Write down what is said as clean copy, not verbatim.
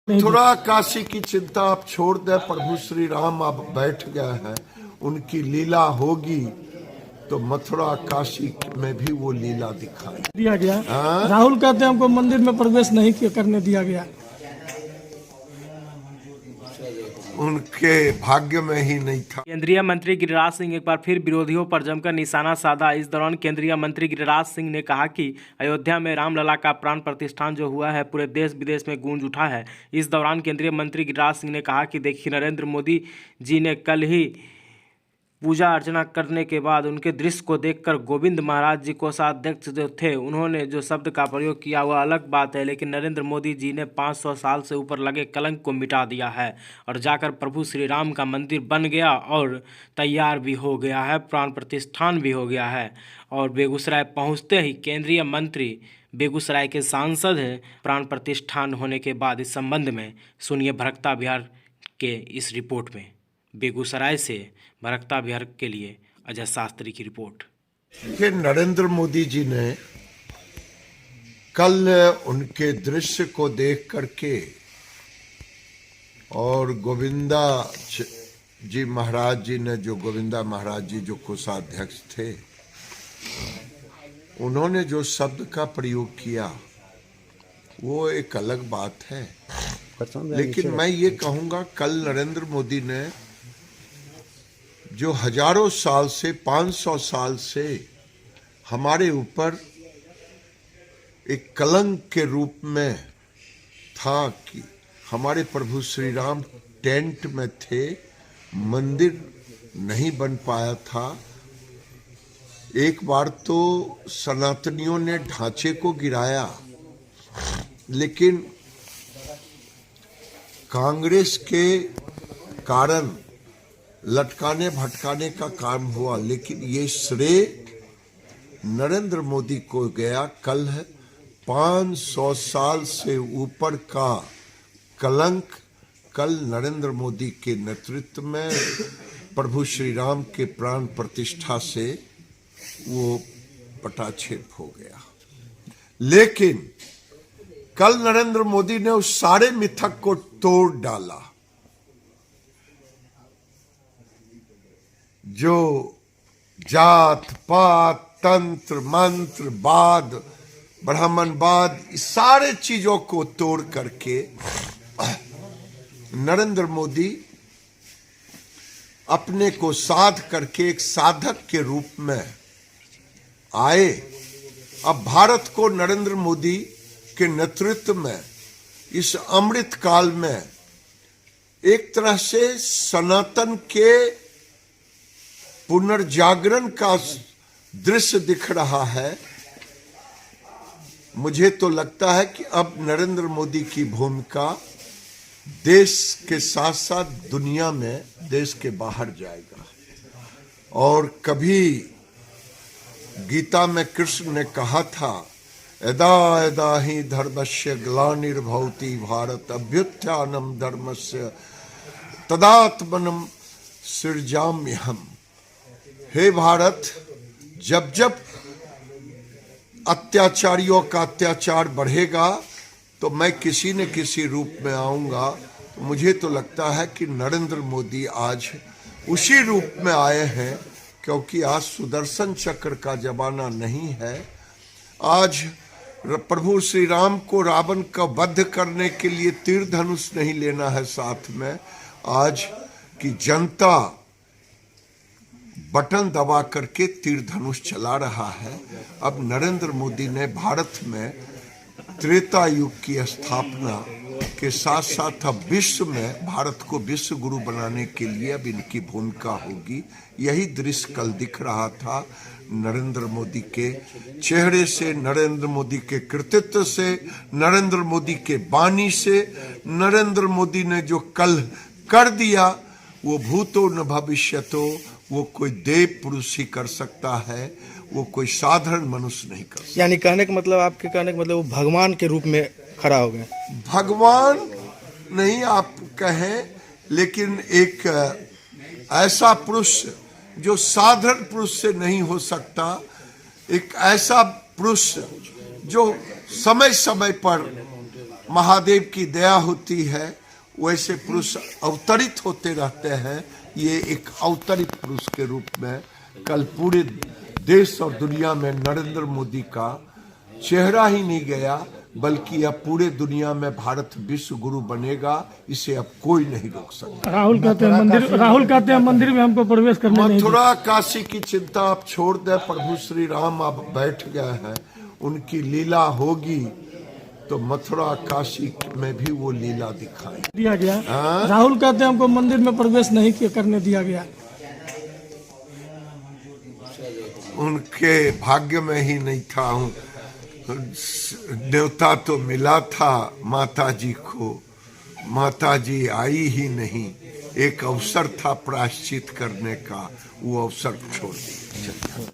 मथुरा काशी की चिंता आप छोड़ दे, प्रभु श्री राम अब बैठ गए हैं, उनकी लीला होगी तो मथुरा काशी में भी वो लीला दिखाई दिया गया। हाँ? राहुल कहते हैं हमको मंदिर में प्रवेश नहीं करने दिया गया। उनके भाग्य में ही नहीं था। केंद्रीय मंत्री गिरिराज सिंह एक बार फिर विरोधियों पर जमकर निशाना साधा। इस दौरान केंद्रीय मंत्री गिरिराज सिंह ने कहा कि अयोध्या में रामलला का प्राण प्रतिष्ठान जो हुआ है पूरे देश विदेश में गूंज उठा है। इस दौरान केंद्रीय मंत्री गिरिराज सिंह ने कहा कि देखिए, नरेंद्र मोदी जी ने कल ही पूजा अर्चना करने के बाद उनके दृश्य को देखकर गोविंद महाराज जी कोषाध्यक्ष जो थे उन्होंने जो शब्द का प्रयोग किया वह अलग बात है, लेकिन नरेंद्र मोदी जी ने 500 साल से ऊपर लगे कलंक को मिटा दिया है और जाकर प्रभु श्री राम का मंदिर बन गया और तैयार भी हो गया है, प्राण प्रतिष्ठान भी हो गया है। और बेगूसराय पहुँचते ही केंद्रीय मंत्री बेगूसराय के सांसद हैं। प्राण प्रतिष्ठान होने के बाद इस संबंध में सुनिए भरकता बिहार के इस रिपोर्ट में। बेगूसराय से भरकता बिहार के लिए अजय शास्त्री की रिपोर्ट। कि नरेंद्र मोदी जी ने कल उनके दृश्य को देख करके और गोविंदा जी महाराज जी ने, जो गोविंदा महाराज जी जो कोषाध्यक्ष थे, उन्होंने जो शब्द का प्रयोग किया वो एक अलग बात है। लेकिन मैं ये कहूंगा, कल नरेंद्र मोदी ने जो हजारों साल से, 500 साल से हमारे ऊपर एक कलंक के रूप में था कि हमारे प्रभु श्री राम टेंट में थे, मंदिर नहीं बन पाया था। एक बार तो सनातनियों ने ढांचे को गिराया, लेकिन कांग्रेस के कारण लटकाने भटकाने का काम हुआ, लेकिन ये श्रेय नरेंद्र मोदी को गया। कल है 500 साल से ऊपर का कलंक कल नरेंद्र मोदी के नेतृत्व में प्रभु श्री राम के प्राण प्रतिष्ठा से वो पटाक्षेप हो गया। लेकिन कल नरेंद्र मोदी ने उस सारे मिथक को तोड़ डाला। जो जात पात, तंत्र मंत्र वाद, ब्राह्मणवाद, इस सारे चीजों को तोड़ करके नरेंद्र मोदी अपने को साध करके एक साधक के रूप में आए। अब भारत को नरेंद्र मोदी के नेतृत्व में इस अमृत काल में एक तरह से सनातन के पुनर्जागरण का दृश्य दिख रहा है। मुझे तो लगता है कि अब नरेंद्र मोदी की भूमिका देश के साथ साथ दुनिया में, देश के बाहर जाएगा। और कभी गीता में कृष्ण ने कहा था, यदा यदा हि धर्मस्य ग्लानिर्भवति भारत अभ्युत्थानम धर्मस्य तदात्मनम सृजाम्यहम्। हे भारत, जब जब अत्याचारियों का अत्याचार बढ़ेगा तो मैं किसी न किसी रूप में आऊंगा। तो मुझे तो लगता है कि नरेंद्र मोदी आज उसी रूप में आए हैं, क्योंकि आज सुदर्शन चक्र का जमाना नहीं है। आज प्रभु श्री राम को रावण का वध करने के लिए तीर धनुष नहीं लेना है साथ में। आज की जनता बटन दबा करके तीर धनुष चला रहा है। अब नरेंद्र मोदी ने भारत में त्रेता युग की स्थापना के साथ साथ अब विश्व में भारत को विश्व गुरु बनाने के लिए अब इनकी भूमिका होगी। यही दृश्य कल दिख रहा था नरेंद्र मोदी के चेहरे से, नरेंद्र मोदी के कृतित्व से, नरेंद्र मोदी के वाणी से। नरेंद्र मोदी ने जो कल कर दिया वो भूतो न भविष्यतो, वो कोई देव पुरुष ही कर सकता है, वो कोई साधारण मनुष्य नहीं कर सकता। यानी कहने का मतलब, आपके कहने का मतलब वो भगवान के रूप में खड़ा हो गए। भगवान नहीं आप कहें, लेकिन एक ऐसा पुरुष जो साधारण पुरुष से नहीं हो सकता, एक ऐसा पुरुष जो समय समय पर महादेव की दया होती है वैसे पुरुष अवतरित होते रहते हैं। ये एक अवतरित पुरुष के रूप में कल पूरे देश और दुनिया में नरेंद्र मोदी का चेहरा ही नहीं गया, बल्कि अब पूरे दुनिया में भारत विश्व गुरु बनेगा। इसे अब कोई नहीं रोक सकता। राहुल कहते हैं मंदिर में हमको प्रवेश करने नहीं मथुरा काशी की चिंता आप छोड़ दे, प्रभु श्री राम अब बैठ गए हैं, उनकी लीला होगी तो मथुरा काशी में भी वो लीला दिखाई दिया गया। राहुल कहते हैं हमको मंदिर में प्रवेश नहीं करने दिया गया। उनके भाग्य में ही नहीं था। न्योता तो मिला था माता जी को, माता जी आई ही नहीं। एक अवसर था प्रायश्चित करने का, वो अवसर छोड़ दिया।